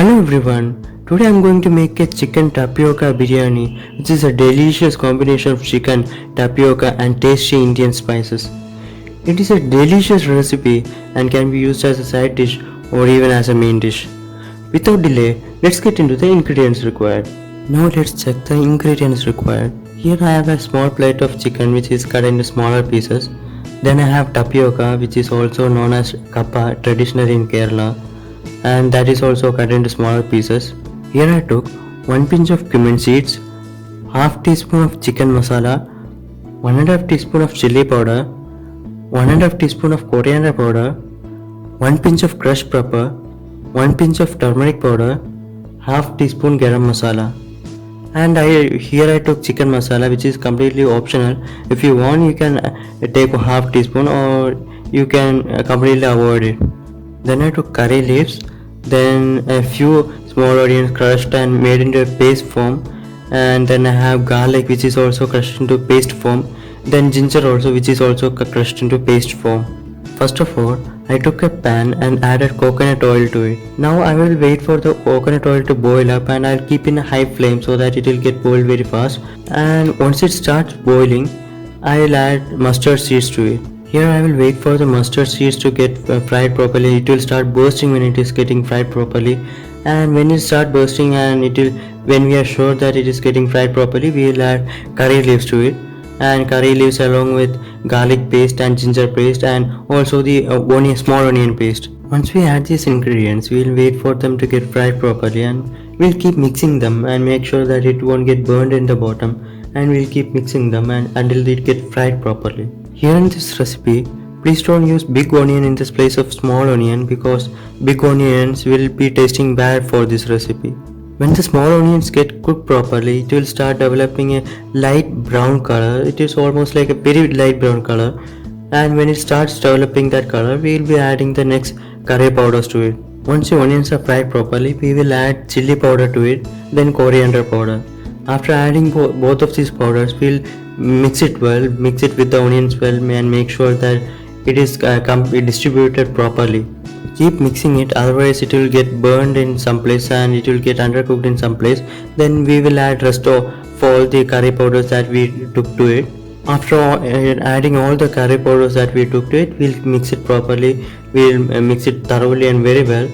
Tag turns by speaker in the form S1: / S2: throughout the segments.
S1: Hello everyone, today I'm going to make a chicken tapioca biryani, which is a delicious combination of chicken, tapioca and tasty Indian spices. It is a delicious recipe and can be used as a side dish or even as a main dish. Without delay, let's get into the ingredients required. Now let's check the ingredients required. Here I have a small plate of chicken which is cut into smaller pieces. Then I have tapioca, which is also known as kappa traditionally in Kerala, and that is also cut into smaller pieces. Here I took 1 pinch of cumin seeds, half teaspoon of chicken masala, 1.5 teaspoon of chili powder, 1.5 teaspoon of coriander powder, 1 pinch of crushed pepper, 1 pinch of turmeric powder, half teaspoon garam masala. And here I took chicken masala, which is completely optional. If you want, you can take a half teaspoon or you can completely avoid it. Then I took curry leaves, then a few small onions crushed and made into a paste form, and then I have garlic, which is also crushed into paste form, then ginger also, which is also crushed into paste form. First of all, I took a pan and added coconut oil to it. Now I will wait for the coconut oil to boil up, and I'll keep in a high flame so that it will get boiled very fast. And once it starts boiling, I'll add mustard seeds to it. Here I will wait for the mustard seeds to get fried properly. It will start bursting when it is getting fried properly, and when it start bursting and when we are sure that it is getting fried properly, we will add curry leaves to it, and curry leaves along with garlic paste and ginger paste and also the small onion paste. Once we add these ingredients, we will wait for them to get fried properly, and we'll keep mixing them and make sure that it won't get burned in the bottom, and we'll keep mixing them until they get fried properly. Here in this recipe, please don't use big onion in this place of small onion because big onions will be tasting bad for this recipe. When the small onions get cooked properly, it will start developing a light brown color. It is almost like a very light brown color, and when it starts developing that color, we will be adding the next curry powders to it. Once the onions are fried properly, we will add chili powder to it, then coriander powder. After adding both of these powders, we'll mix it with the onions well, and make sure that it is distributed properly. Keep mixing it, otherwise it will get burned in some place and it will get undercooked in some place. Then we will add rest of all the curry powders that we took to it. After adding all the curry powders that we took to it, we'll mix it properly. We'll mix it thoroughly and very well,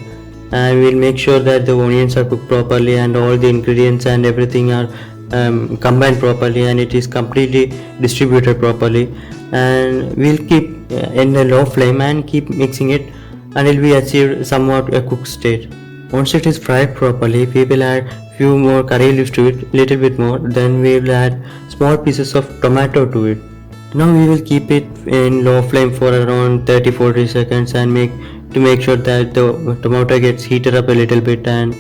S1: and we'll make sure that the onions are cooked properly and all the ingredients and everything are combined properly and it is completely distributed properly. And we'll keep in a low flame and keep mixing it until we achieve somewhat a cooked state. Once it is fried properly, we will add few more curry leaves to it, little bit more. Then we will add small pieces of tomato to it. Now we will keep it in low flame for around 30-40 seconds and make sure that the tomato gets heated up a little bit and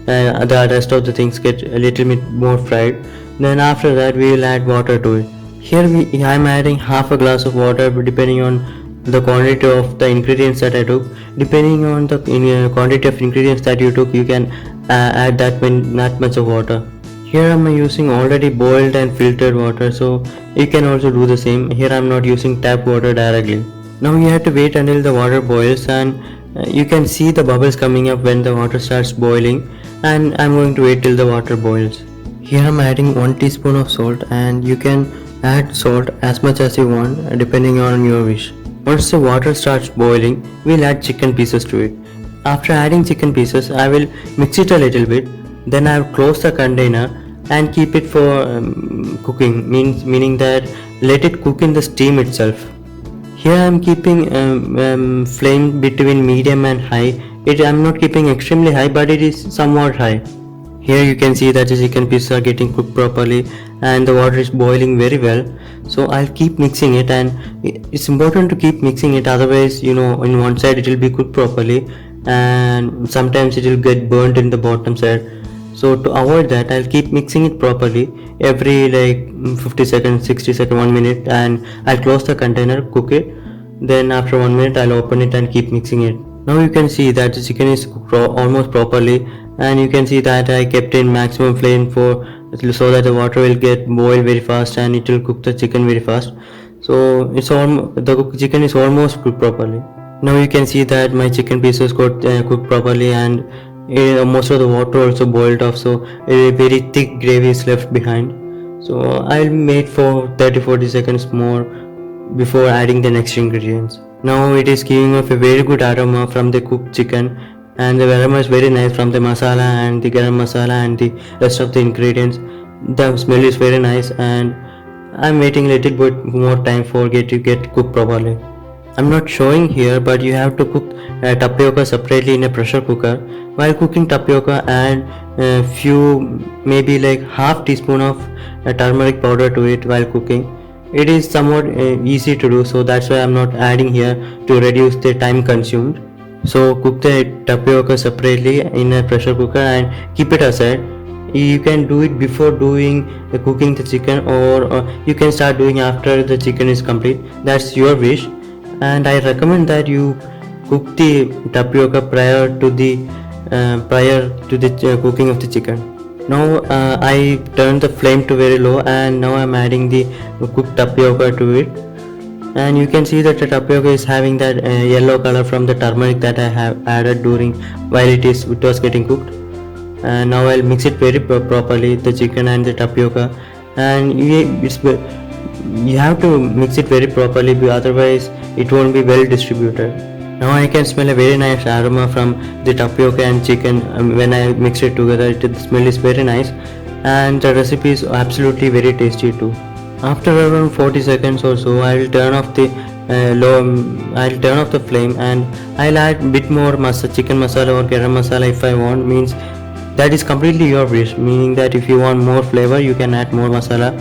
S1: the rest of the things get a little bit more fried. Then after that we will add water to it. Here I am adding half a glass of water depending on the quantity of the ingredients that I took. Depending on the quantity of ingredients that you took, you can add that much of water. Here I am using already boiled and filtered water, so you can also do the same. Here I am not using tap water directly. Now you have to wait until the water boils, and you can see the bubbles coming up when the water starts boiling, and I'm going to wait till the water boils. Here I'm adding 1 teaspoon of salt, and you can add salt as much as you want depending on your wish. Once the water starts boiling, we'll add chicken pieces to it. After adding chicken pieces, I will mix it a little bit. Then I will close the container and keep it for cooking, meaning that let it cook in the steam itself. Here I am keeping flame between medium and high. I am not keeping extremely high, but it is somewhat high. Here you can see that the chicken pieces are getting cooked properly and the water is boiling very well. So I'll keep mixing it, and it's important to keep mixing it, otherwise in one side it will be cooked properly and sometimes it will get burnt in the bottom side. So to avoid that, I'll keep mixing it properly every 50 seconds, 60 seconds, 1 minute, and I'll close the container, cook it. Then after 1 minute I'll open it and keep mixing it. Now you can see that the chicken is cooked almost properly, and you can see that I kept in maximum flame so that the water will get boiled very fast and it will cook the chicken very fast. So the chicken is almost cooked properly. Now you can see that my chicken pieces got cooked properly, and Most of the water also boiled off, so a very thick gravy is left behind. So I'll make for 30-40 seconds more before adding the next ingredients. Now it is giving off a very good aroma from the cooked chicken, and the aroma is very nice from the masala and the garam masala and the rest of the ingredients. The smell is very nice, and I'm waiting a little bit more time for it to get cooked properly. I'm not showing here, but you have to cook tapioca separately in a pressure cooker. While cooking tapioca, add a few, maybe like half teaspoon of turmeric powder to it while cooking. It is somewhat easy to do, so that's why I'm not adding here to reduce the time consumed. So cook the tapioca separately in a pressure cooker and keep it aside. You can do it before doing cooking the chicken, or you can start doing after the chicken is complete. That's your wish, and I recommend that you cook the tapioca prior to the cooking of the chicken. Now I turned the flame to very low, and now I'm adding the cooked tapioca to it, and you can see that the tapioca is having that yellow color from the turmeric that I have added during while it was getting cooked. And now I'll mix it very properly, the chicken and the tapioca, and you have to mix it very properly, otherwise it won't be well distributed. Now I can smell a very nice aroma from the tapioca and chicken when I mix it together. The smell is very nice, and the recipe is absolutely very tasty too. After around 40 seconds or so, I'll turn off the flame, and I'll add bit more chicken masala or garam masala if I want. Means that is completely your wish, meaning that if you want more flavor you can add more masala.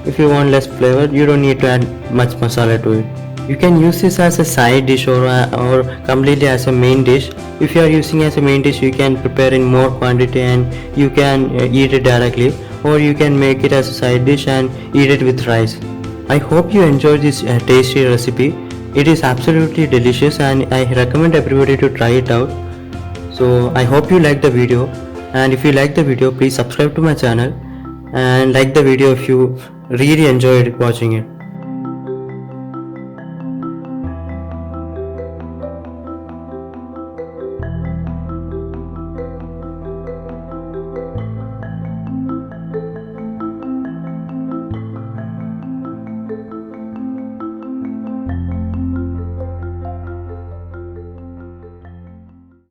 S1: If you want less flavor, you don't need to add much masala to it. You can use this as a side dish or completely as a main dish. If you are using as a main dish, you can prepare in more quantity and you can eat it directly, or you can make it as a side dish and eat it with rice. I hope you enjoyed this tasty recipe. It is absolutely delicious, and I recommend everybody to try it out. So I hope you liked the video, and if you like the video, please subscribe to my channel and like the video if you really enjoyed watching it.